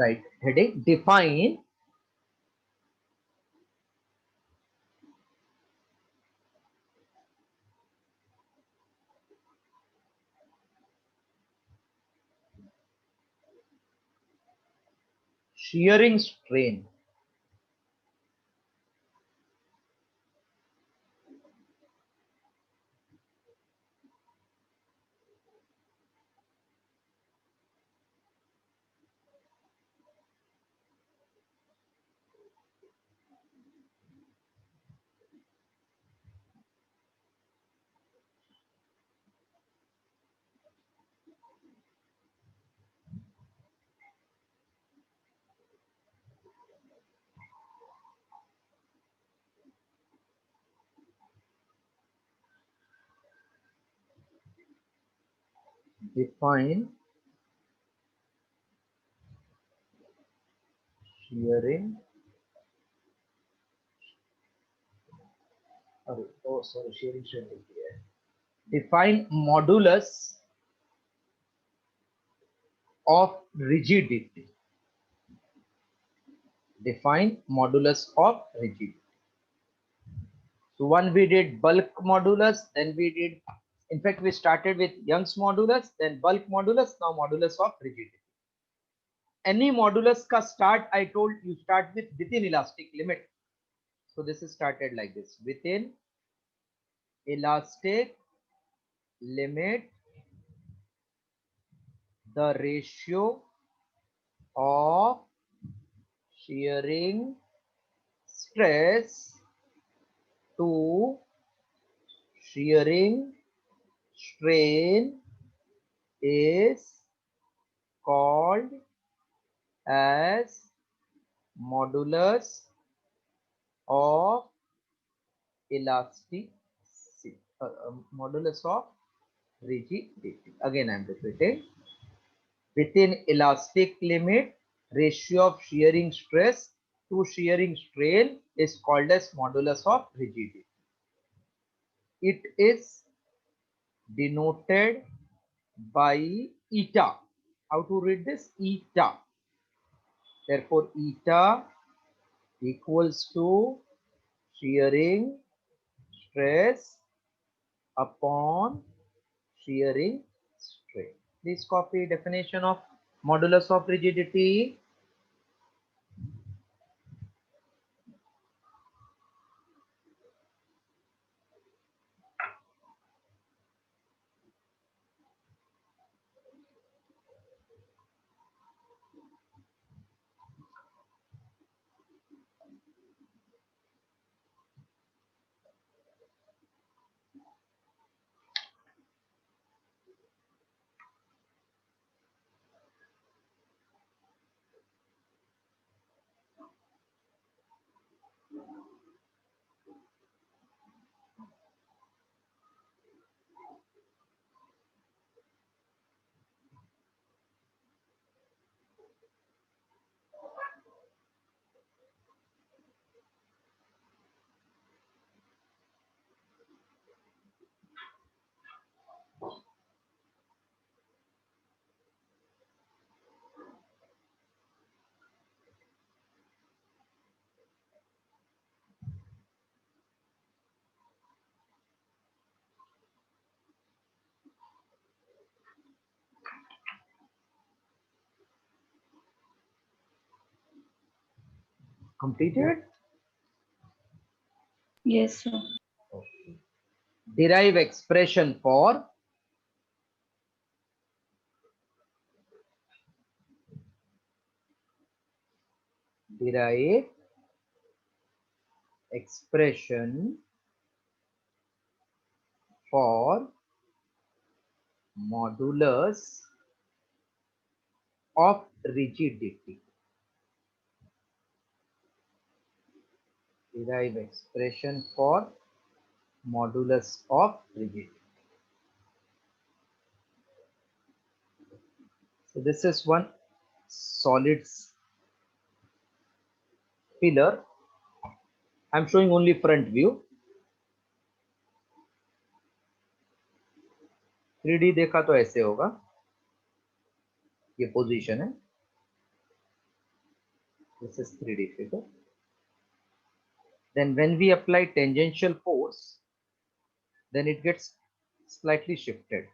Right. Heading: define shearing strain. Define shearing. Sorry, shearing strain. Define modulus of rigidity. Define modulus of rigidity. So one we did bulk modulus, then we did, in fact, we started with Young's modulus, then bulk modulus, now modulus of rigidity. Any modulus ka start, I told you start with within elastic limit. So this is started like this: within elastic limit, the ratio of shearing stress to shearing strain is called as modulus of elasticity, modulus of rigidity. Again, I am repeating: within elastic limit, ratio of shearing stress to shearing strain is called as modulus of rigidity. It is denoted by eta. How to read this? Eta. Therefore, eta equals to shearing stress upon shearing strain. Please copy definition of modulus of rigidity. Completed? Yes, sir. Okay. Derive expression for derive expression for modulus of rigidity. Derive expression for modulus of rigidity. So this is one solid pillar. I'm showing only front view. 3D देखा तो ऐसे होगा. ये position है. This is 3D figure. Then when we apply tangential force, then it gets slightly shifted.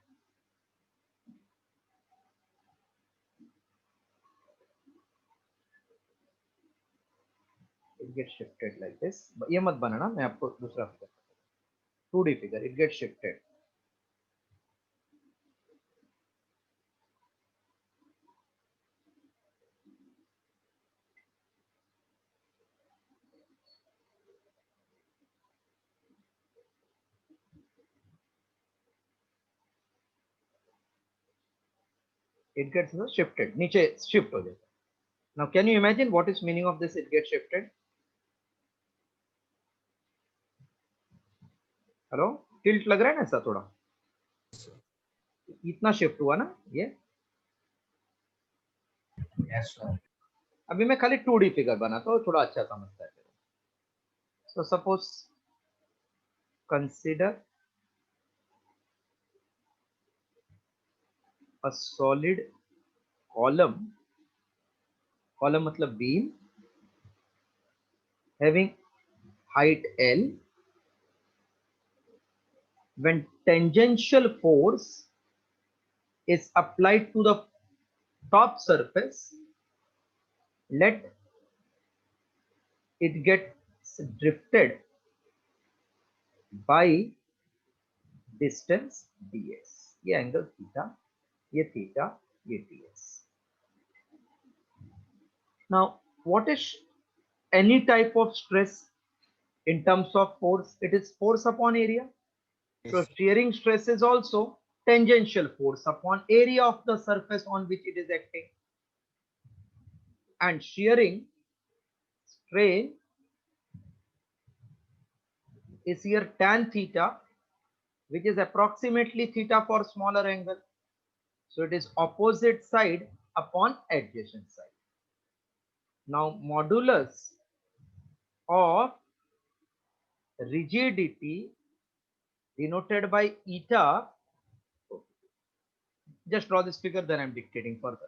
It gets shifted like this. ये मत बनाना, मैं आपको दूसरा figure 2D figure. It gets shifted. It gets shifted. नीचे shift हो जाता. Now can you imagine what is meaning of this? It gets shifted. Hello, tilt लग रहा है ना ऐसा थोड़ा, इतना शिफ्ट हुआ ना ये. Yes, sir. अभी मैं खाली 2D फिगर बनाता हूँ, थोड़ा अच्छा समझता है. So suppose consider a solid column मतलब beam having height L. When tangential force is applied to the top surface, let it get drifted by distance ds. ये एंगल थीटा, ये थीटा, ये ds. Now what is any type of stress in terms of force? It is force upon area. So shearing stress is also tangential force upon area of the surface on which it is acting. And shearing strain is here tan theta, which is approximately theta for smaller angle. So it is opposite side upon adjacent side. Now modulus of rigidity denoted by eta. Just draw this figure, then I'm dictating further.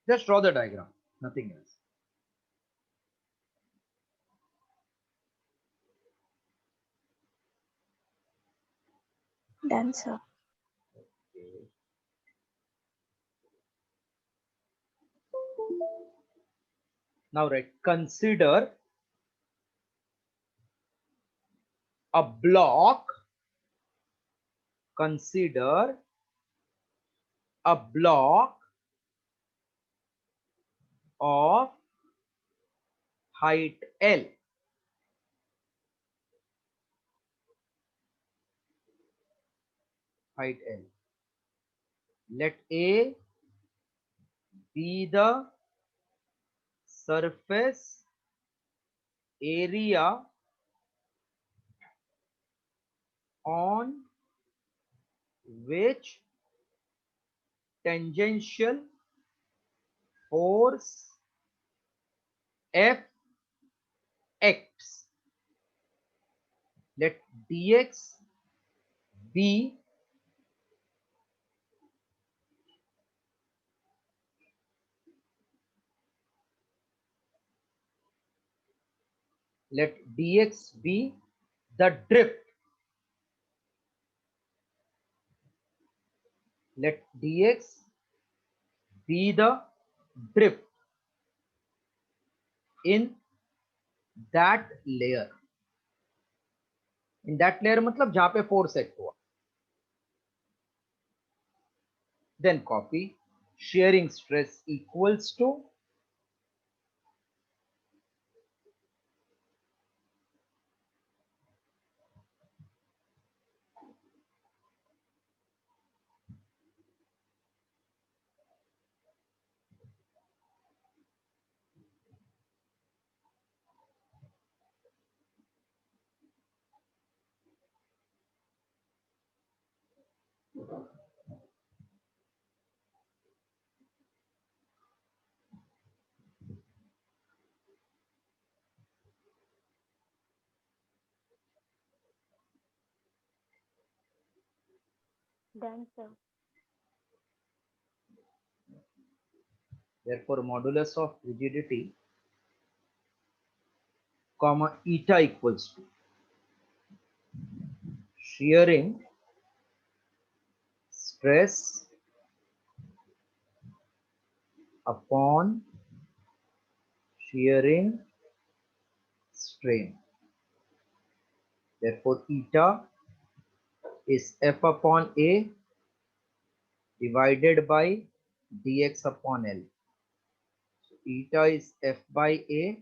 Just draw the diagram, nothing else. Done, sir. Now right, consider a block, consider a block of height L. Height L. Let A be the surface area on which tangential force F acts. Let dx be let dx be the drift. Let dx be the drift in that layer. In that layer मतलब जहां पे force act हुआ. Then copy. Shearing stress equals to Done, sir. Therefore, modulus of rigidity, comma, eta equals to shearing stress upon shearing strain. Therefore, eta is F upon A divided by dx upon L. So, eta is F by A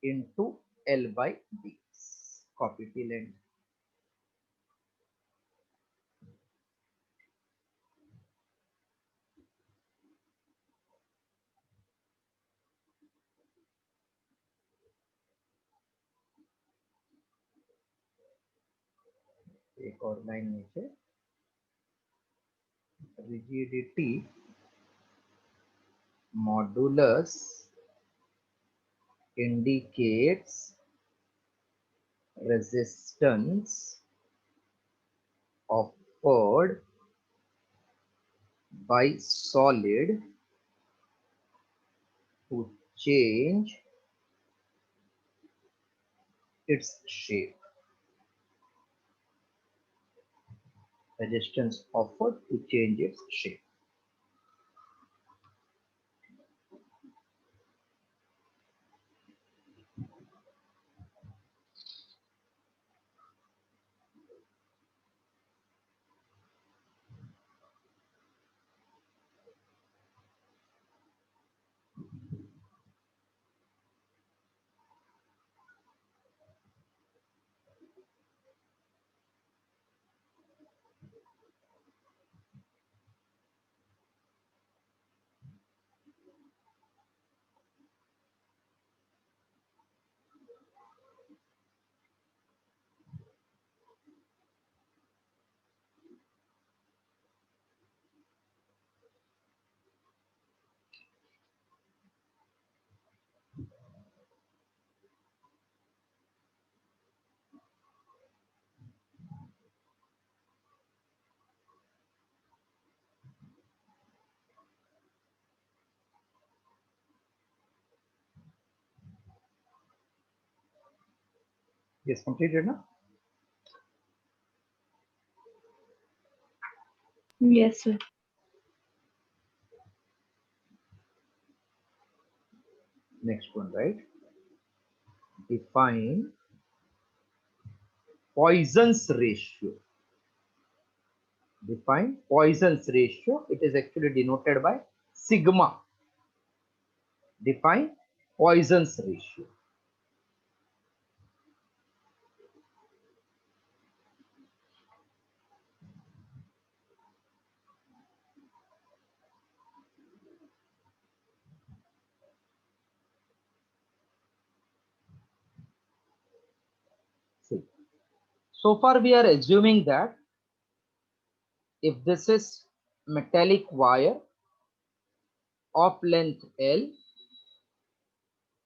into L by dx. Copy till end. एक और line नीचे, rigidity modulus indicates resistance offered by solid to change its shape. Resistance offered to change its shape. Yes, completed now? Yes, sir. Next one, right? Define Poisson's ratio. Define Poisson's ratio. It is actually denoted by sigma. Define Poisson's ratio. See, so far we are assuming that if this is metallic wire of length L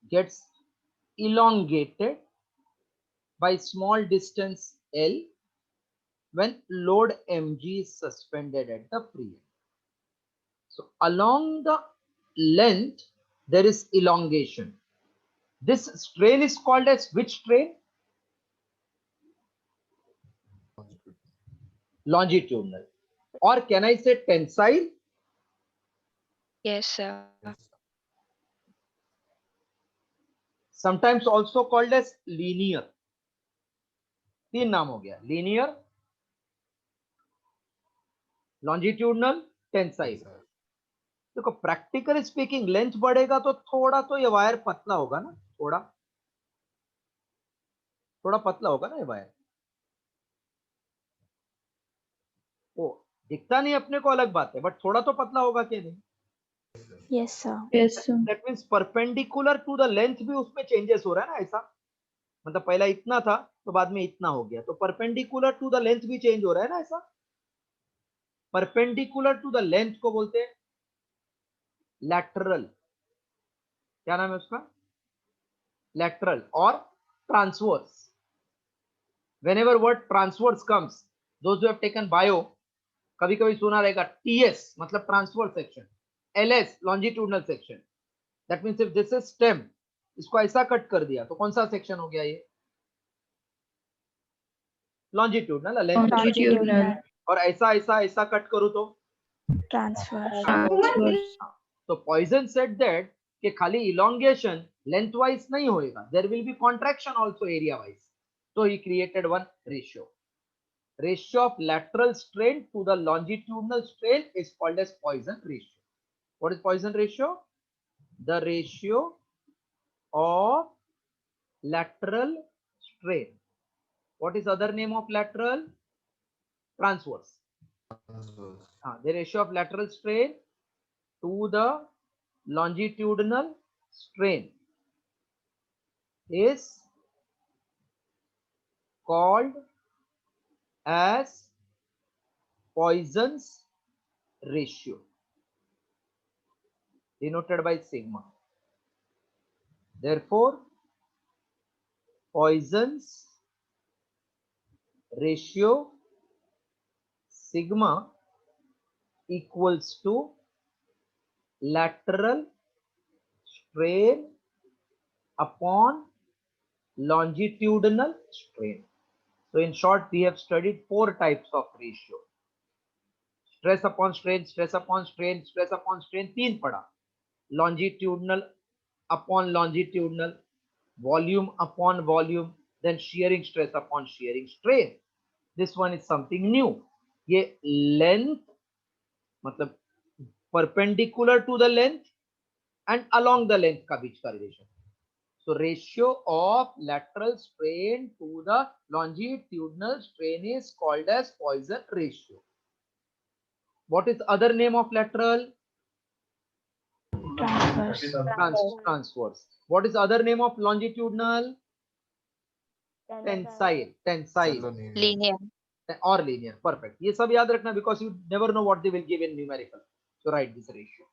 gets elongated by small distance L when load mg is suspended at the free end. So along the length there is elongation. This strain is called as which strain? Longitudinal. Or can I say tensile? Yes, sir. Sometimes also called as linear. तीन नाम हो गया, linear, longitudinal, tensile. देखो practically speaking length बढ़ेगा तो थोड़ा तो ये वायर पतला होगा ना, थोड़ा पतला होगा ना ये वायर. वो दिखता नहीं अपने को अलग बात है, बट थोड़ा तो पतला होगा कि नहीं? Yes, sir. Yes, sir. That means perpendicular to the length भी उसमें चेंजेस हो रहा है ना, ऐसा मतलब पहला इतना था तो बाद में इतना हो गया, तो परपेंडिकुलर टू द लेंथ भी चेंज हो रहा है ना ऐसा. परपेंडिकुलर टू द लेंथ को बोलते हैं लैटरल, क्या नाम है उसका, लैटरल और transverse. Whenever word transverse comes, those who have taken bio, कभी कभी सुना रहेगा TS मतलब transverse section, LS longitudinal section. That means if this is stem, इसको ऐसा कट कर दिया तो कौन सा सेक्शन हो गया ये, लॉन्जिट्यूडनल, लेंथ. Longitudinal. और ऐसा ऐसा ऐसा कट करूं तो Transverse. तो पॉइजन सेड दैट कि खाली इलोंगेशन लेंथ वाइज नहीं होएगा, there will be contraction also area wise. So he created one ratio. Ratio of lateral strain to the longitudinal strain is called as Poisson ratio. What is Poisson ratio? The ratio of lateral strain. What is other name of lateral? Transverse. The ratio of lateral strain to the longitudinal strain is called as Poisson's ratio, denoted by sigma. Therefore, Poisson's ratio sigma equals to lateral strain upon longitudinal strain. So in short, we have studied 4 types of ratio. Stress upon strain, stress upon strain, stress upon strain, 3 पढ़ा. Longitudinal upon longitudinal, volume upon volume, then shearing stress upon shearing strain. This one is something new. ये length मतलब perpendicular to the length and along the length का बीच का relation. So ratio of lateral strain to the longitudinal strain is called as Poisson ratio. What is other name of lateral? Transverse. Transverse. What is other name of longitudinal? Tensile Linear. or linear. Perfect. ये सब याद रखना because you never know what they will give in numerical. So write this ratio.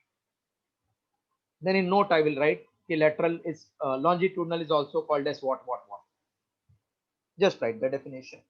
Then in note I will write the lateral is longitudinal is also called as what. Just write the definition.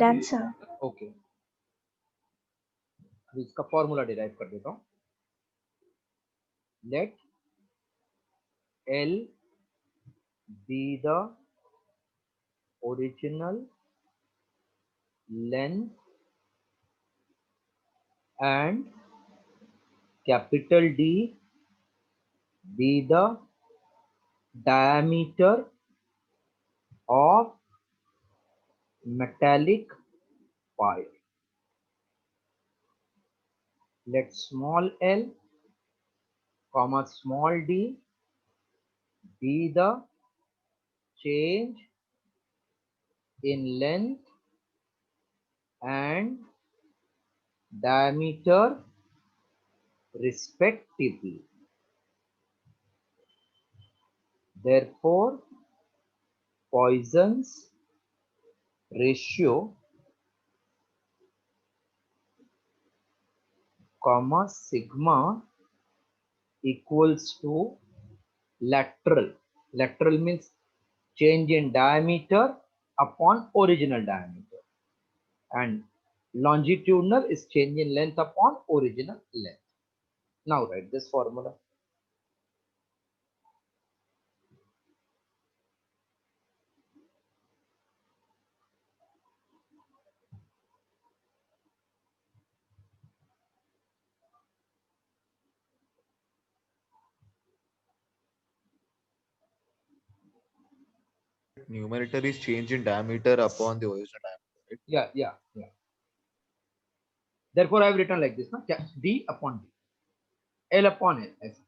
Done, sir. Okay. इसका formula derive कर देता हूं. Let L be the original length and capital D be the diameter of metallic pipe. Let small l comma small d be the change in length and diameter respectively. Therefore, Poisson's ratio, comma, sigma equals to lateral. Lateral means change in diameter upon original diameter, and longitudinal is change in length upon original length. Now write this formula. Numerator is change in diameter upon the original diameter, right? Yeah. Therefore, I have written like this, no? D upon D, L upon L. ऐसा.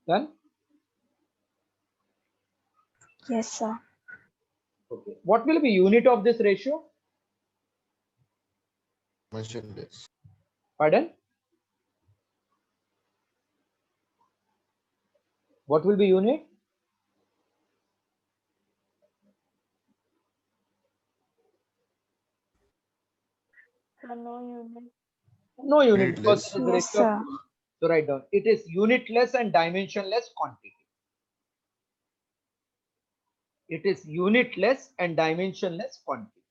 Done? Yes, sir. Okay. What will be unit of this ratio? Dimensionless. Pardon? What will be unit? No unit. No unit, because Unitless. it is the Yes, ratio of. sir. So write down. It is unitless and dimensionless quantity. It is unitless and dimensionless quantity.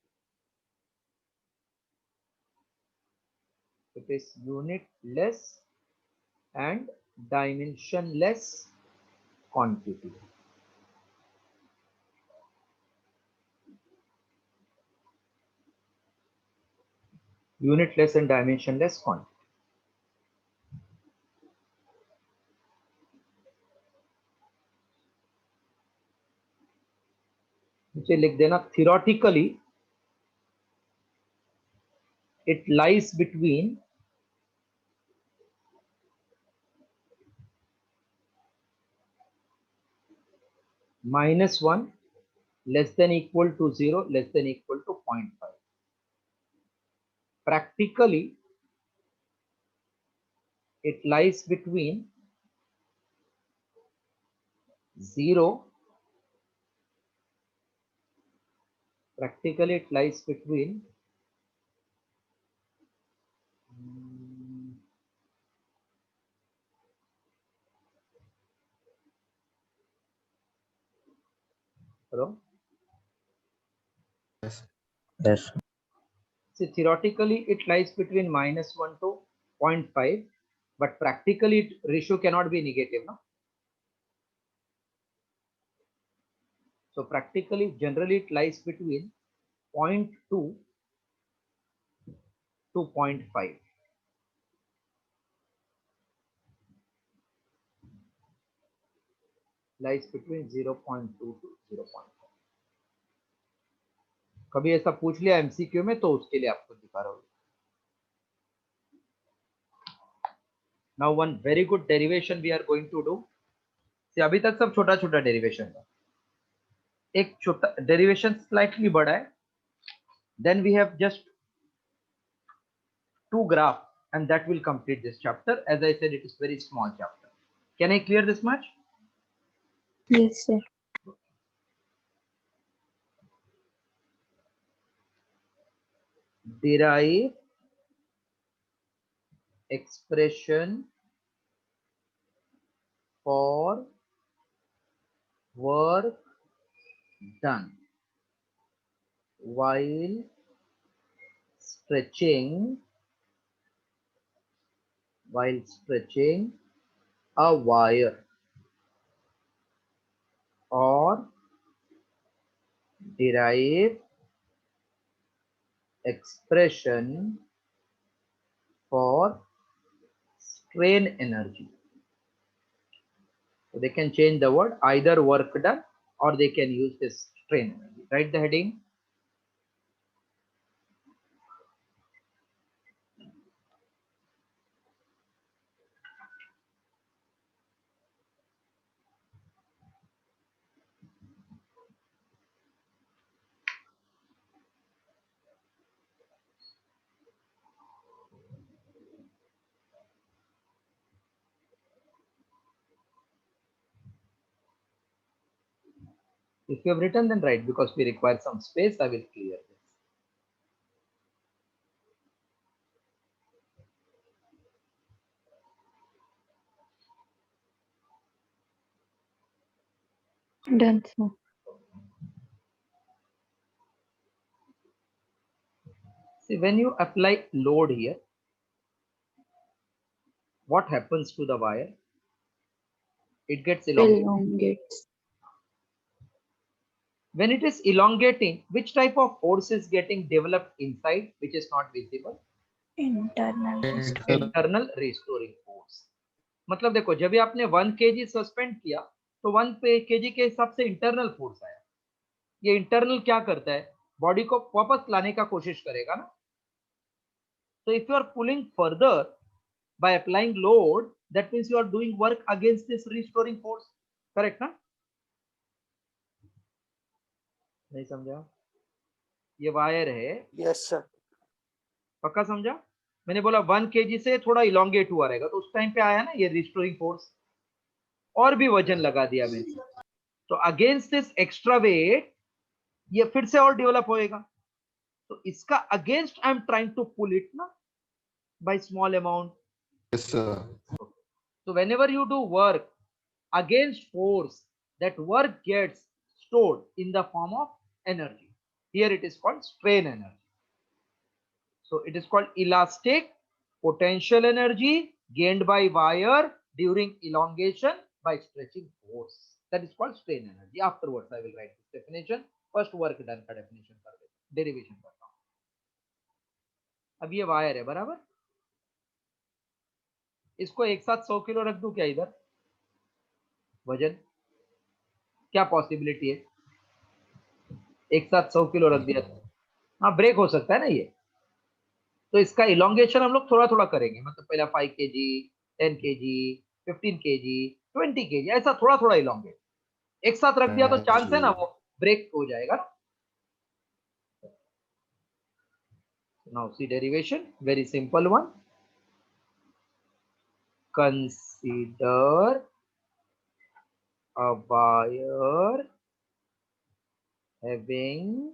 It is unitless and dimensionless quantity. Unitless and dimensionless quantity. नीचे लिख देना, theoretically it lies between -1 less than equal to 0 less than equal to 0.5. Practically it lies between 0. Practically it lies between hello. Yes. Yes. See, theoretically it lies between -1 to 0.5, but practically ratio cannot be negative, no? So practically generally it lies between 0.2 to 0.5. Lies between 0.2 to 0.5. कभी ऐसा पूछ लिया MCQ में तो उसके लिए आपको दिखा रहा हूँ. Now one very good derivation we are going to do. See, अभी तक सब छोटा छोटा डेरिवेशन था. एक छोटा डेरिवेशन स्लाइटली बड़ा है. Then we have just 2 graph and that will complete this chapter. As I said, it is very small chapter. Can I clear this much? Yes, sir. derive expression for work done while stretching a wire, or derive expression for strain energy. So they can change the word, either work done or they can use this strain energy. Write the heading. If you have written, then write, because we require some space. I will clear this. Done, sir. See, when you apply load here, what happens to the wire? It gets elongated. Elongates. When it is elongating, which type of force is getting developed inside, which is not visible? Internal. Internal restoring force. मतलब देखो, जब भी आपने 1 kg suspend किया तो 1 kg के हिसाब से इंटरनल फोर्स आया. ये इंटरनल क्या करता है? बॉडी को वापस लाने का कोशिश करेगा ना. So if you are pulling further by applying load, that means you are doing work against this restoring force. Correct ना? नहीं समझा? ये वायर है. Yes sir. पक्का समझा? मैंने बोला 1 kg से थोड़ा इलोंगेट हुआ रहेगा, तो उस टाइम पे आया ना ये रिस्टोरिंग फोर्स, और भी वजन लगा दिया मैंने, तो अगेंस्ट दिस एक्स्ट्रा वेट ये फिर से और डेवलप होएगा. तो इसका against I am trying to pull it ना by small amount. Yes, sir. So whenever you do work against force, that work gets stored in the form of energy. Here it is called strain energy. So it is called elastic potential energy gained by wire during elongation by stretching force. That is called strain energy. Afterwards I will write this definition. First work done का definition कर देते, derivation करता हूँ. अब ये wire है बराबर, इसको एक साथ 100 किलो रख दूं क्या इधर? वजन क्या पॉसिबिलिटी है? एक साथ 100 किलो रख दिया, हाँ ब्रेक हो सकता है ना ये. तो इसका इलोंगेशन हम लोग थोड़ा थोड़ा करेंगे, मतलब पहला 5 kg, 10 kg, 15 kg, 20 kg, ऐसा थोड़ा थोड़ा इलोंगेट. एक साथ रख दिया तो चांस है ना वो ब्रेक हो जाएगा. Now see derivation, very simple one. Consider a wire having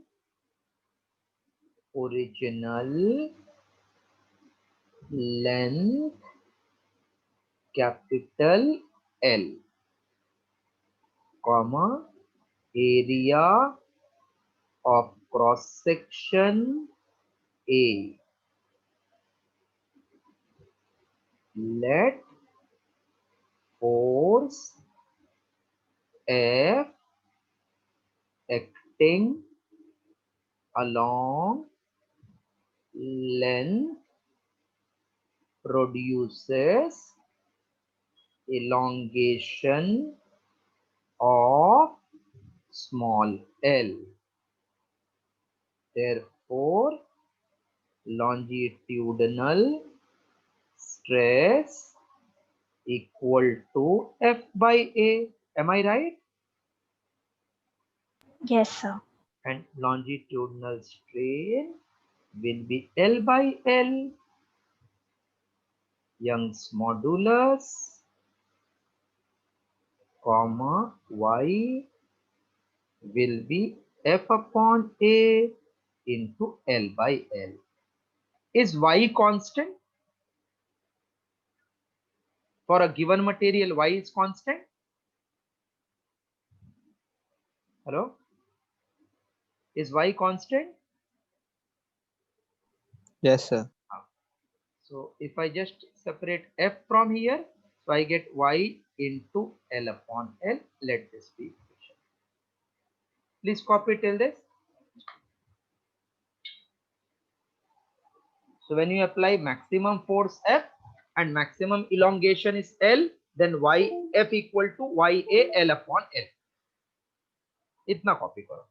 original length capital L, comma, area of cross section A. Let force F acting along length produces elongation of small l. Therefore, longitudinal stress equal to F by A. Am I right? Yes, sir. And longitudinal strain will be L by L. Young's modulus, comma, Y will be F upon A into L by L. Is y constant? For a given material, y is constant. Hello? Is y constant? Yes, sir. So if I just separate f from here, so I get y into L upon L. Let this be equation. Please copy till this. So when you apply maximum force F and maximum elongation is L, then y F equal to ya L upon L. इतना copy करो.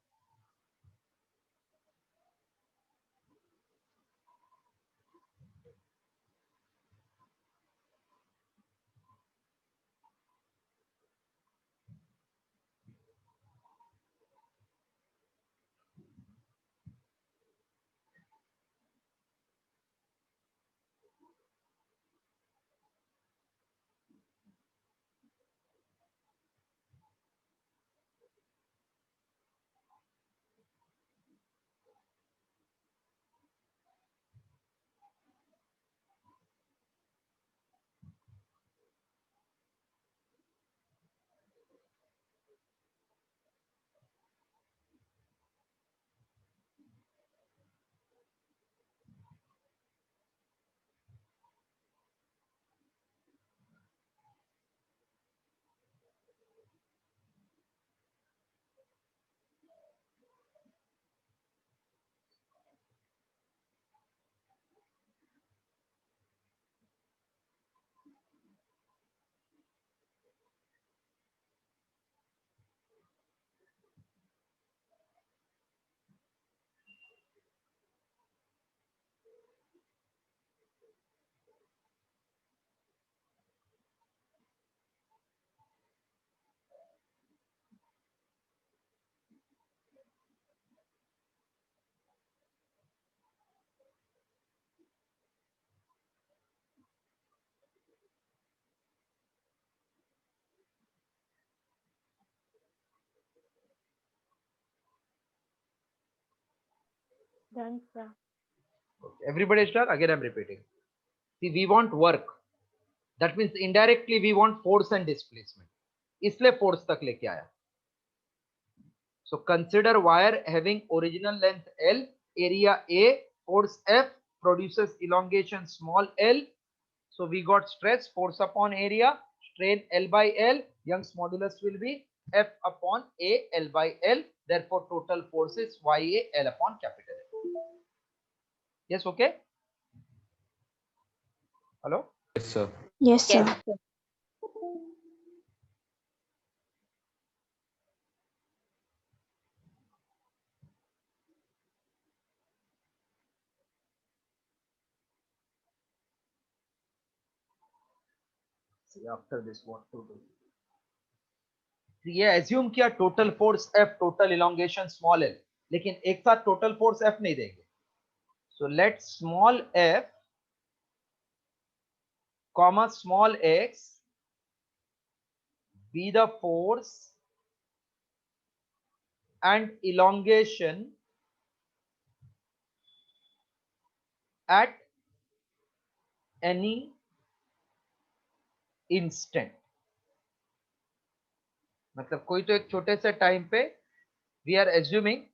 Done, sir. Okay. Everybody is done. Again, I'm repeating. See, we want work. That means indirectly we want force and displacement. इसलिए force तक लेके आया. So consider wire having original length L, area A, force F, produces elongation small l. So we got stress, force upon area, strain L by L. Young's modulus will be F upon A L by L. Therefore, total force is YA L upon capital L. Yes, okay? Hello? Yes, sir. Yes, sir. See, after this, what to do? ये assume किया total force F, total elongation small l, लेकिन एक साथ total force F नहीं देंगे. So let small f comma small x be the force and elongation at any instant. मतलब कोई तो एक छोटे से टाइम पे we are assuming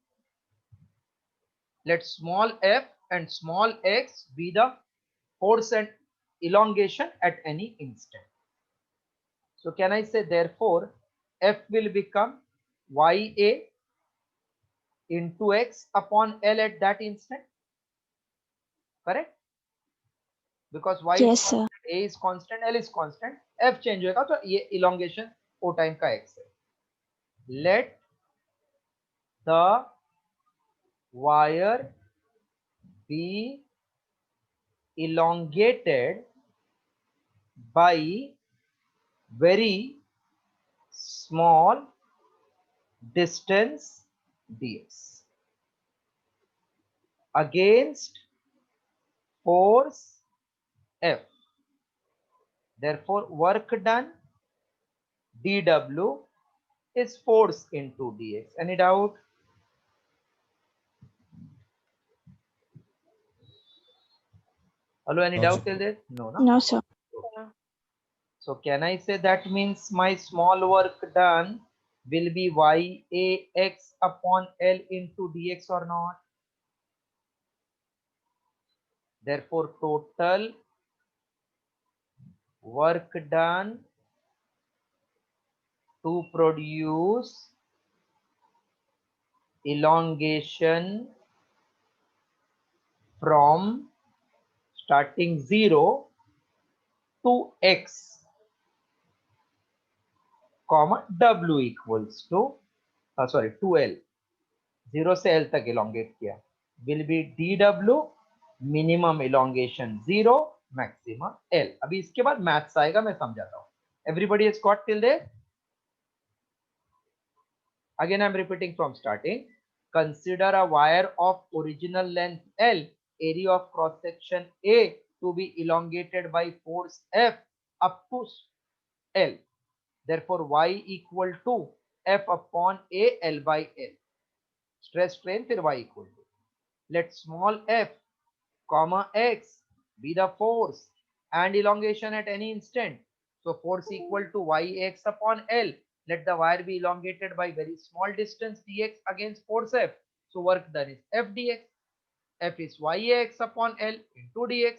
let small f and small x be the force and elongation at any instant. So can I say therefore f will become ya into x upon L at that instant? Correct? Because y Yes, is sir. constant, a is constant, L is constant, f change होगा तो ये elongation o time का x है. Let the wire be elongated by very small distance ds against force F. Therefore, work done dW is force into dx. Any doubt? Hello, any No, doubt sir. till this? No, no. No, sir. So can I say that means my small work done will be YAX upon L into DX or not? Therefore, total work done to produce elongation from starting 0 to X, comma W equals to 2L, 0 से L तक elongate किया, will be DW minimum elongation 0 maximum L. अभी इसके बाद maths आएगा, मैं समझाता हूँ. Everybody has got till there? Again, I'm repeating from starting. Consider a wire of original length L, area of cross section A to be elongated by force F up to L. Therefore, Y equal to F upon A L by L. Stress strain, फिर Y equal to. Let small f, comma x be the force and elongation at any instant. So force equal to Yx upon L. Let the wire be elongated by very small distance dx against force F. So work done is F dx. F is Yx upon L into dx.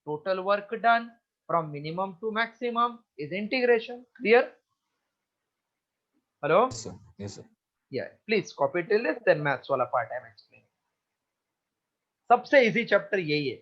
Total work done from minimum to maximum is integration. Clear? Hello? Yes, sir. Yes, sir. Yeah, please copy till this, then maths wala part I am explaining. सबसे easy chapter यही है.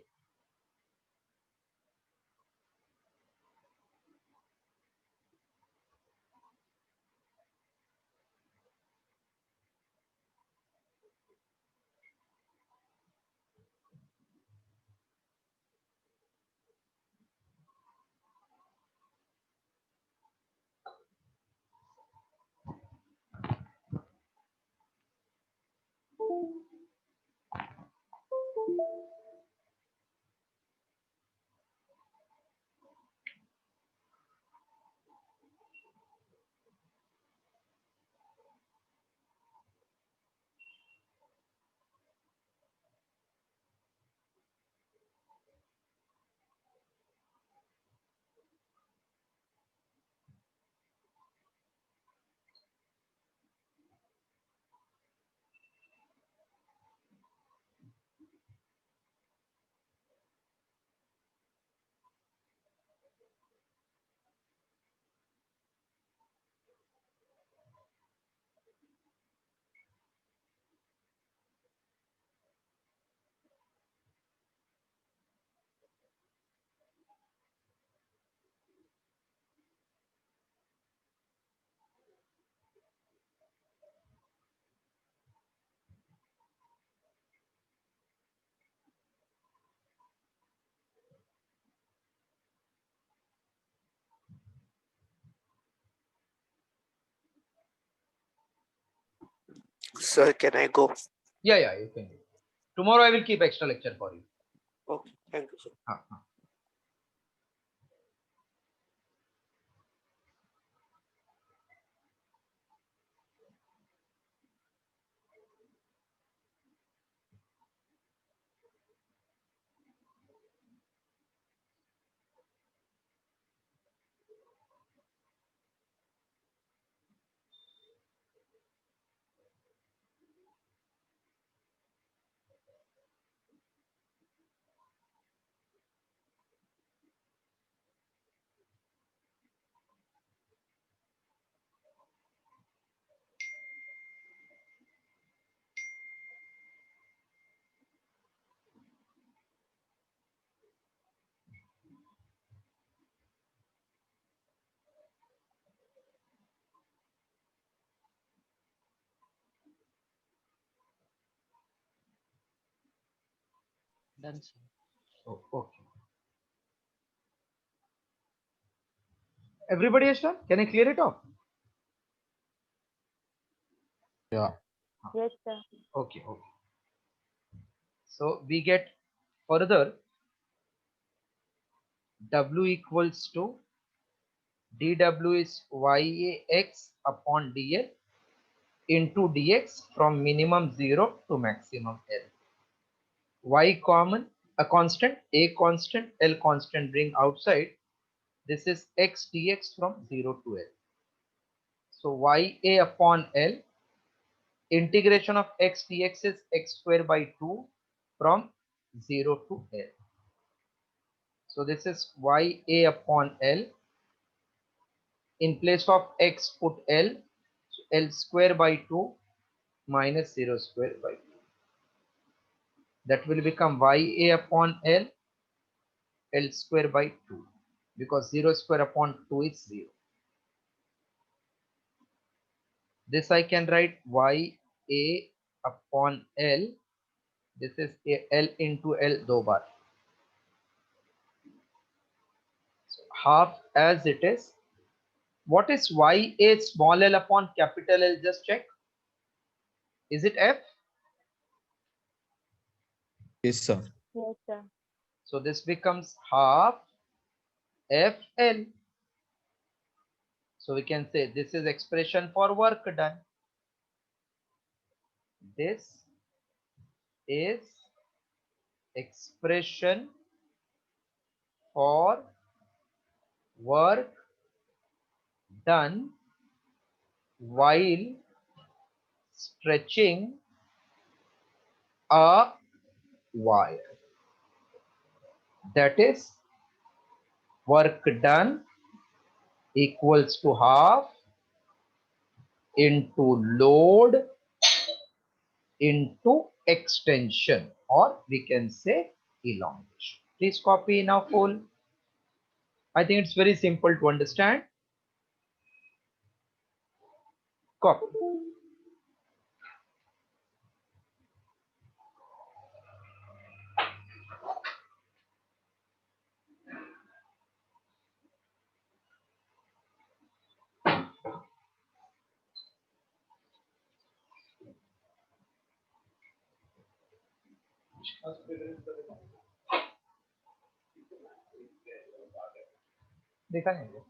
Sir, can I go? Yeah, you can. Tomorrow I will keep extra lecture for you. Okay, thank you, sir. हाँ, हाँ. Done, sir. Oh, okay. Everybody is done? Can I clear it off? Yeah. Yes, sir. Okay. So we get further W equals to dW is YAX upon DL into DX from minimum 0 to maximum L. Y common, a constant, a constant, L constant bring outside. This is x dx from 0 to L. So ya upon L, integration of x dx is x square by 2 from 0 to L. So this is ya upon L. In place of x put L, so L square by 2 minus 0 square by 2. That will become ya upon L, L square by 2, because 0 square upon 2 is 0. This I can write ya upon L. This is L into L दो बार. So half as it is. What is ya small l upon capital L? Just check. Is it f? Yes, sir. Yes, sir. So this becomes half fl. So we can say this is expression for work done. This is expression for work done while stretching a wire. That is work done equals to half into load into extension, or we can say elongation. Please copy now full. I think it's very simple to understand. Copy. देखा नहीं क्या?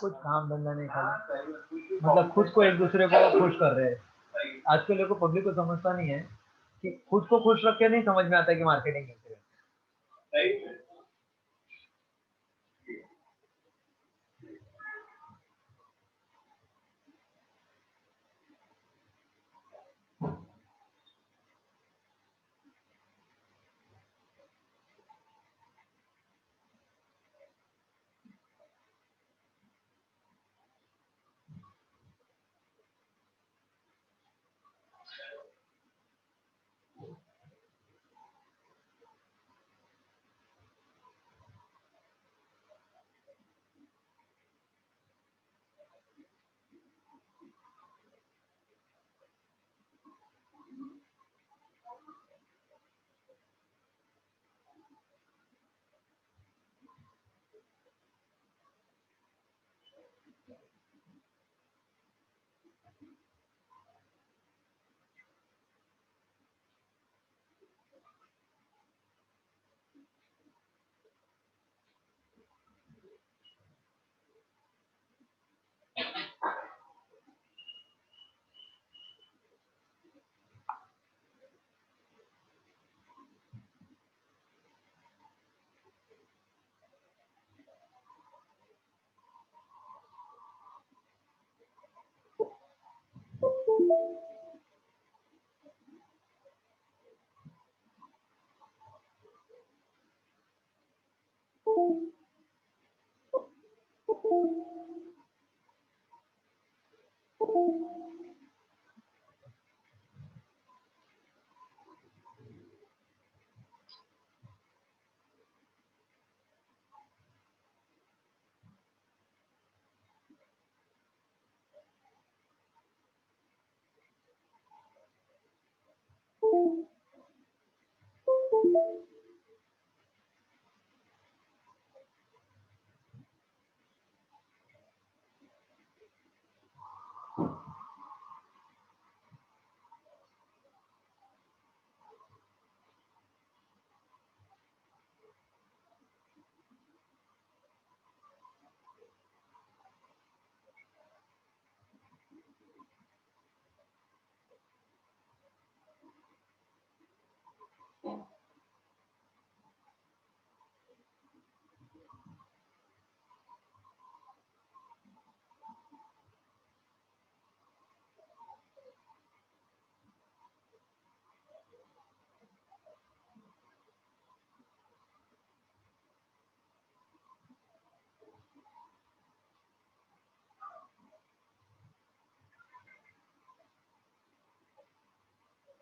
कुछ काम धंधा नहीं खाली, मतलब खुद को एक दूसरे को खुश कर रहे हैं. आजकल लोगों को, पब्लिक को समझता नहीं है कि खुद को खुश रख के नहीं समझ में आता कि मार्केटिंग कैसे है.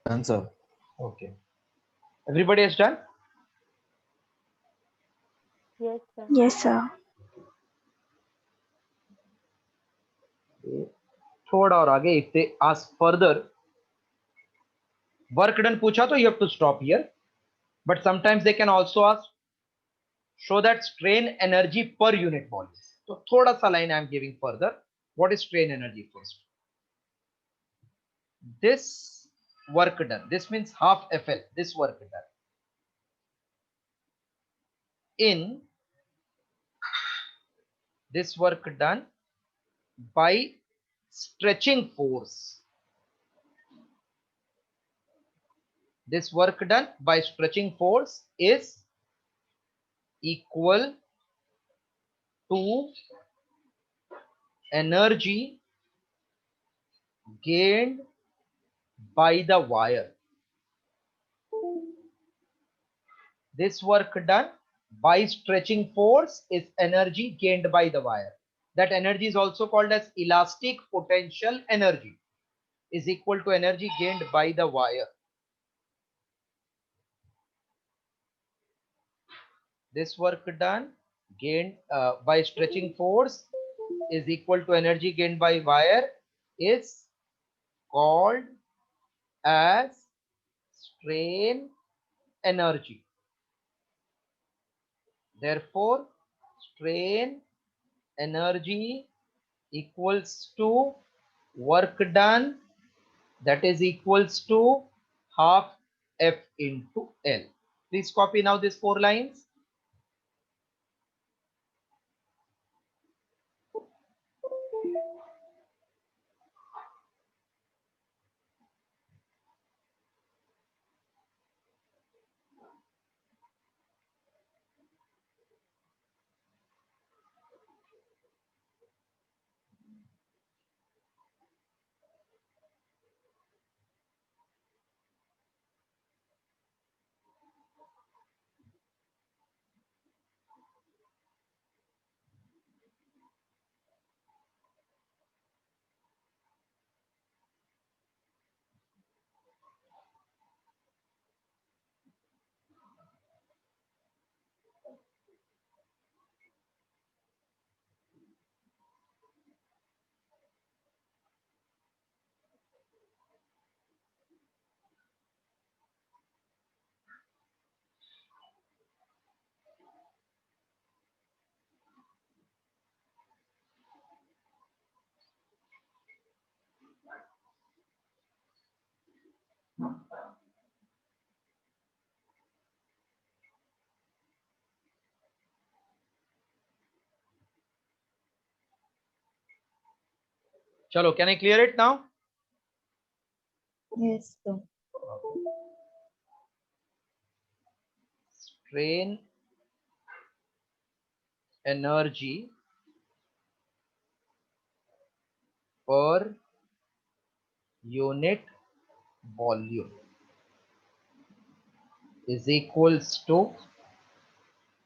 Done, sir. Okay. Everybody is done? Yes, sir. Yes, sir. थोड़ा और आगे, if they ask further, work done पूछा तो you have to stop here. But sometimes they can also ask, show that strain energy per unit volume. So थोड़ा सा line I am giving further. What is strain energy first? This work done, this means half FL, this work done in this work done by stretching force. This work done by stretching force is equal to energy gained by the wire. This work done by stretching force is energy gained by the wire. That energy is also called as elastic potential energy, is equal to energy gained by the wire. This work done gained by stretching force is equal to energy gained by wire is called as strain energy. Therefore, strain energy equals to work done, that is equals to half F into L. Please copy now these 4 lines. Chalo, can I clear it now? Yes, sir. Strain energy per unit volume is equals to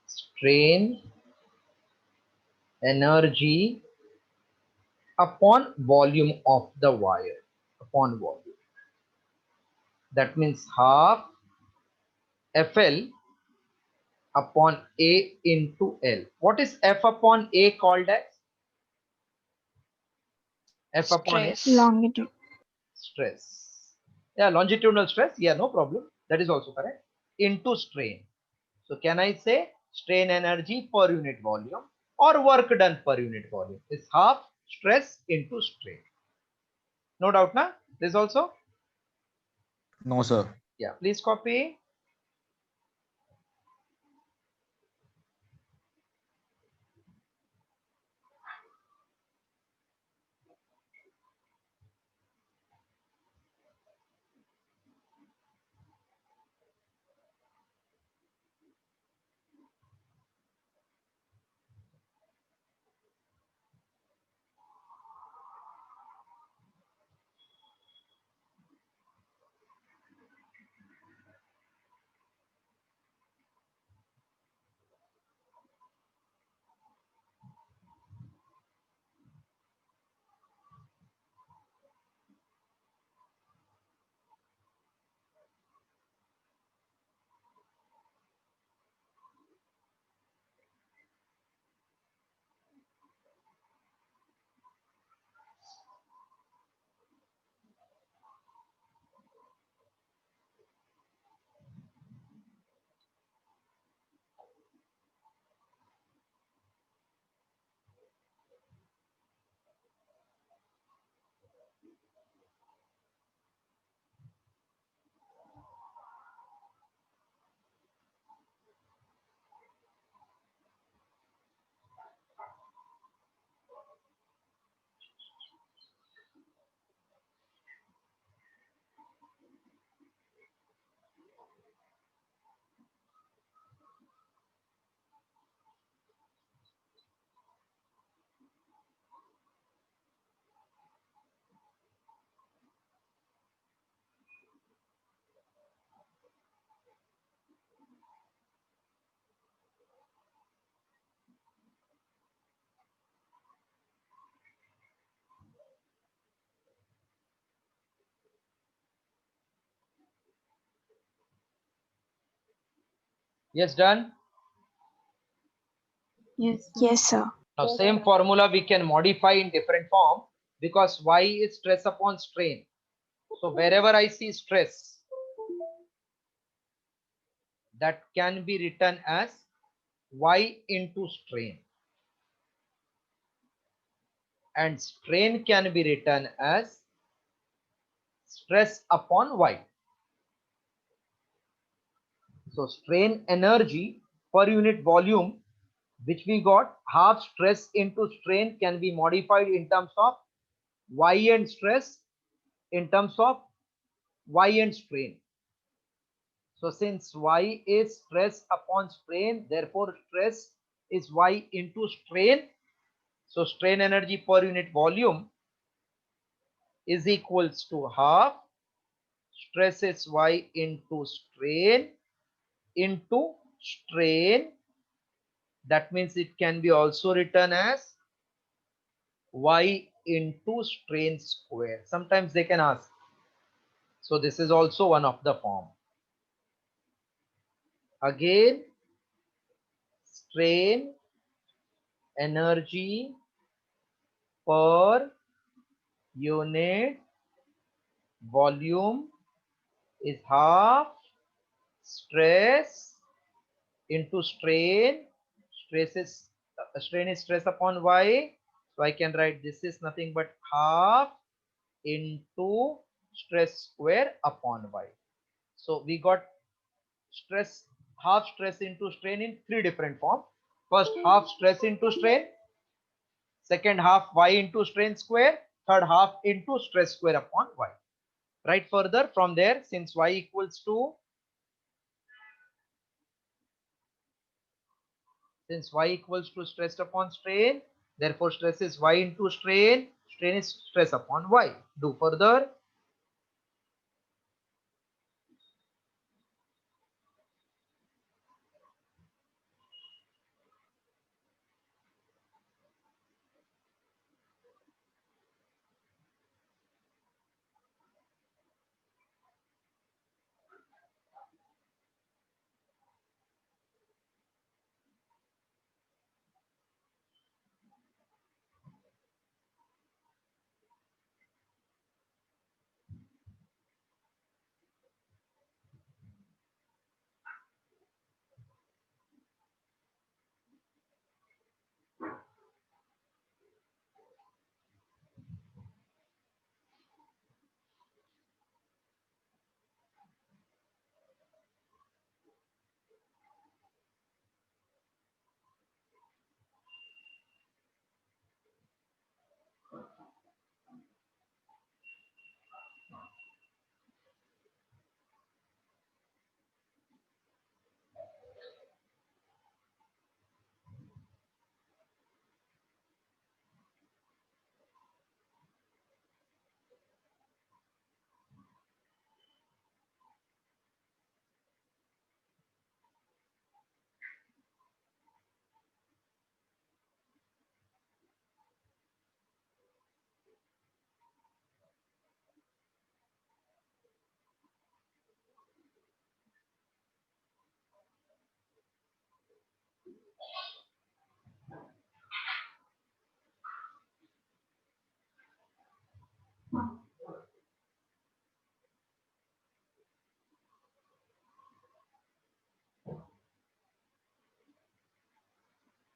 strain energy upon volume of the wire, upon volume. That means half FL upon A into L. What is F upon A called as? F upon A, Stress. Longitude. stress. Yeah, longitudinal stress. Yeah, no problem. That is also correct. Into strain. So can I say strain energy per unit volume or work done per unit volume is half stress into strain. No doubt, na? This also? No, sir. Yeah, please copy. Yes, done. Yes. Yes, sir. Now Yes, same sir. formula we can modify in different form because y is stress upon strain. So wherever I see stress, that can be written as y into strain, and strain can be written as stress upon y. So strain energy per unit volume, which we got, half stress into strain can be modified in terms of y and stress in terms of y and strain. So since y is stress upon strain, therefore stress is y into strain. So strain energy per unit volume is equals to half stress is y into strain into strain. That means it can be also written as y into strain square. Sometimes they can ask. So this is also one of the form. Again, strain energy per unit volume is half stress into strain. Strain is stress upon y. So I can write this is nothing but half into stress square upon y. So we got stress, half stress into strain in three different forms. First half stress into strain, second half y into strain square, third half into stress square upon y. Right, further from there, since y equals to, since y equals to stress upon strain, therefore stress is y into strain, strain is stress upon y. Do further.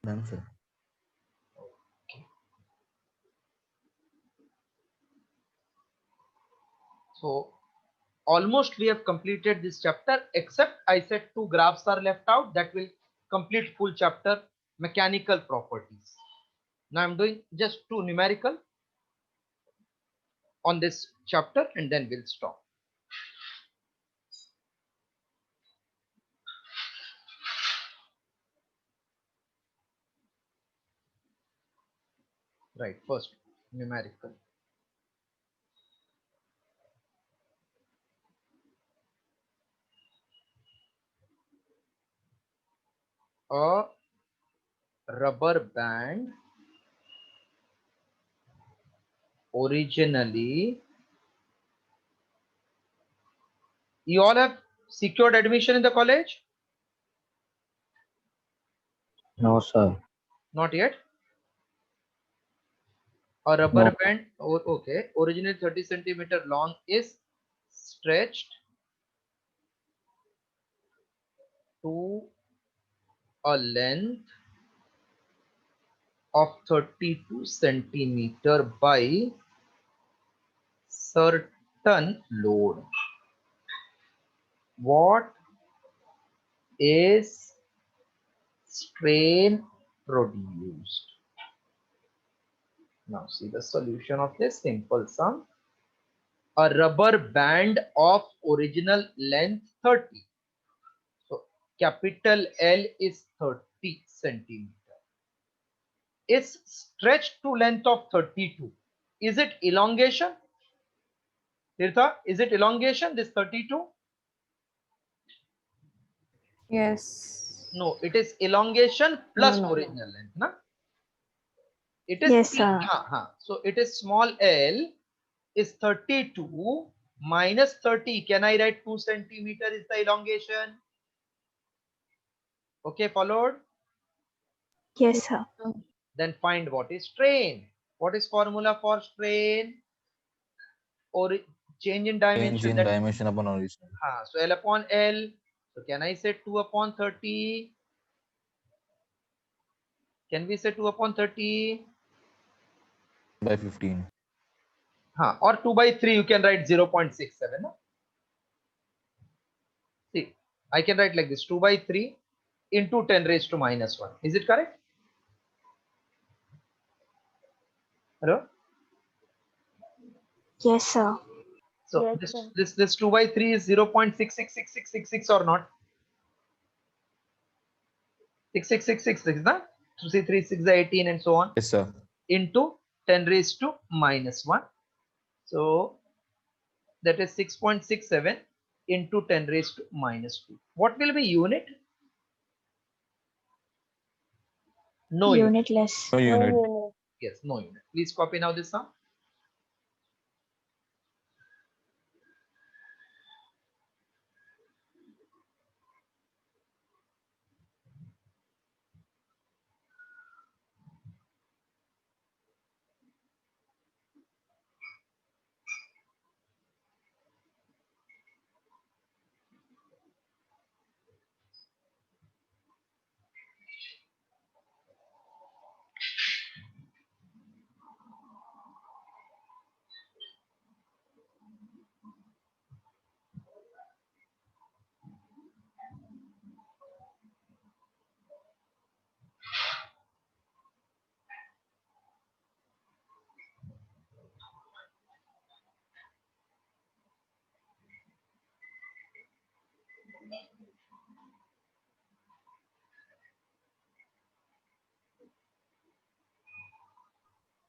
Done, sir. So almost we have completed this chapter, except I said two graphs are left out that will complete full chapter, mechanical properties. Now I'm doing just two numerical on this chapter and then we'll stop. Right, first numerical. A rubber band originally, you all have secured admission in the college? No, sir. Not yet. A rubber No. band, okay, originally 30 centimeter long is stretched to a length of 32 centimeter by certain load. What is strain produced? Now see the solution of this simple sum. A rubber band of original length 30. So capital L is 30 centimeter. Is stretched to length of 32. Is it elongation? Tirtha, is it elongation, this 32? Yes. No, it is elongation plus No, no, no. original length. Na? It is Yes, T. sir. So it is small l is 32 minus 30. Can I write 2 centimeter is the elongation? Okay, followed? Yes, sir. Then find what is strain. What is formula for strain? Or change in Change dimension. in That, dimension upon original. so L upon L. So can I say 2 upon 30? Can we say 2 upon 30? By 15. Or 2 by 3 you can write 0.67. No? See, I can write like this 2 by 3 into 10 raised to minus 1. Is it correct? Hello? Yes, sir. So Yes, sir. this 2 by 3 is 0.666666 or not? 66666, na? So see 3 6 is 18 and so on. Yes, sir. Into 10 raised to minus 1. So that is 6.67 into 10 raised to minus 2. What will be unit? No unit. Unitless. No No unit. unit. Yes, no unit. Please copy now this sum.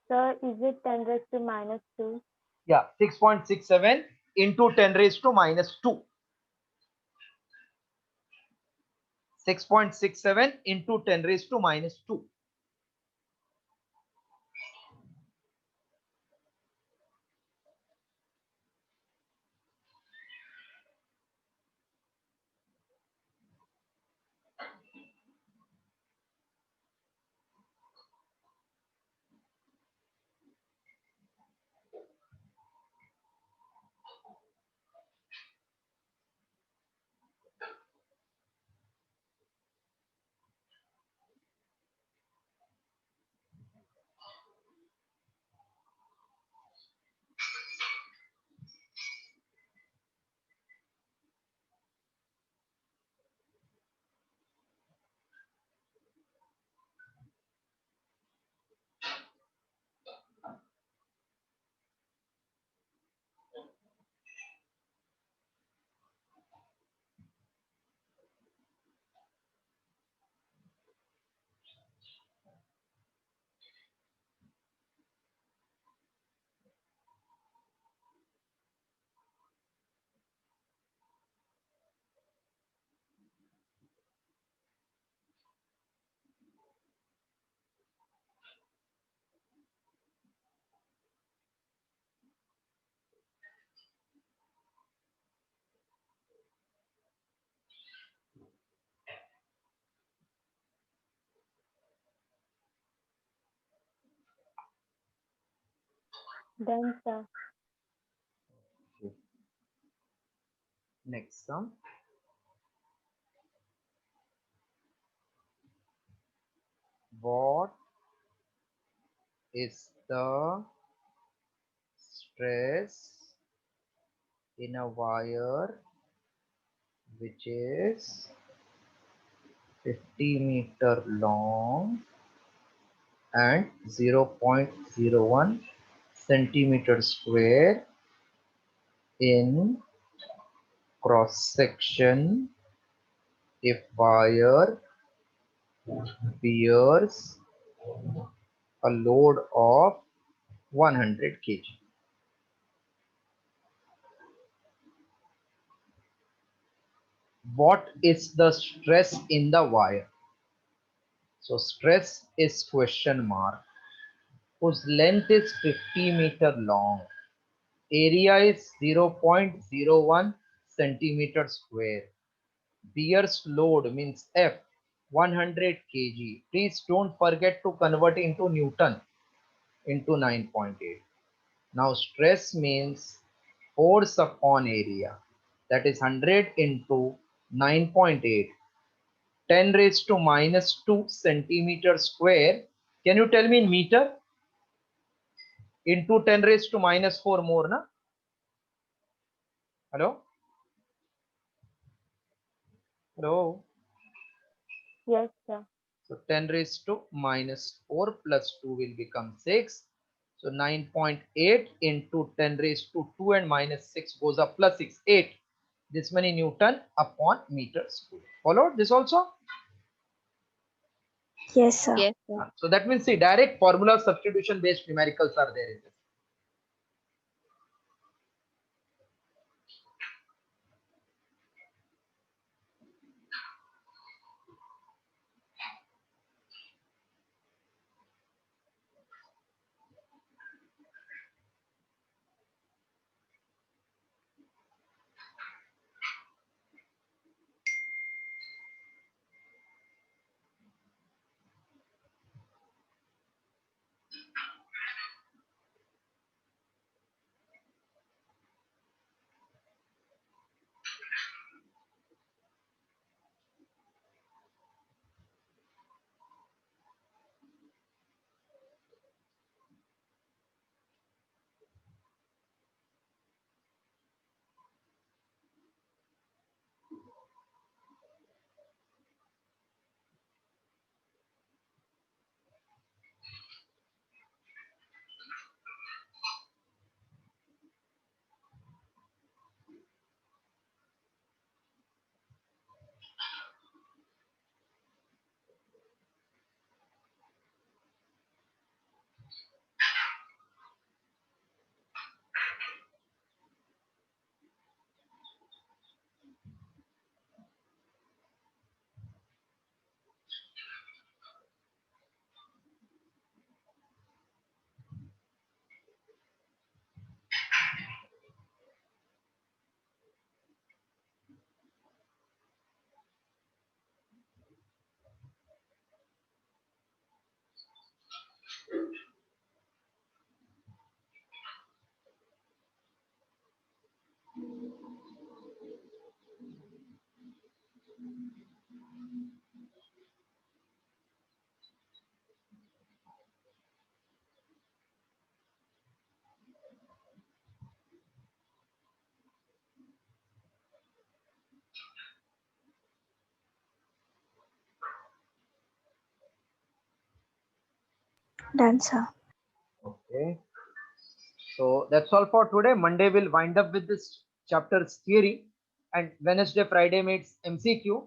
Sir, is it 10 raised to minus 2? Yeah, 6.67 into 10 raised to minus 2. 6.67 into 10 raised to minus 2. Done, sir. Next sum. What is the stress in a wire which is 50 meter long and 0.01 centimeter square in cross section if wire bears a load of 100 kg? What is the stress in the wire? So stress is question mark, whose length is 50 meter long. Area is 0.01 centimeter square. Bears load means F 100 kg. Please don't forget to convert into Newton into 9.8. Now stress means force upon area, that is 100 into 9.8. 10 raised to minus 2 centimeter square. Can you tell me in meter? Into 10 raised to minus 4 more, na? Hello? Hello? Yes, sir. So 10 raised to minus 4 plus 2 will become 6. So 9.8 into 10 raised to 2 and minus 6 goes up plus 6, 8. This many Newton upon meter square. Followed this also? Yes, sir. Yes, sir. So that means see, direct formula substitution based numericals are there in this. Done, sir. Okay. So that's all for today. Monday we'll wind up with this chapter's theory, and Wednesday, Friday meets MCQ.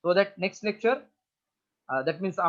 So that next lecture, that means after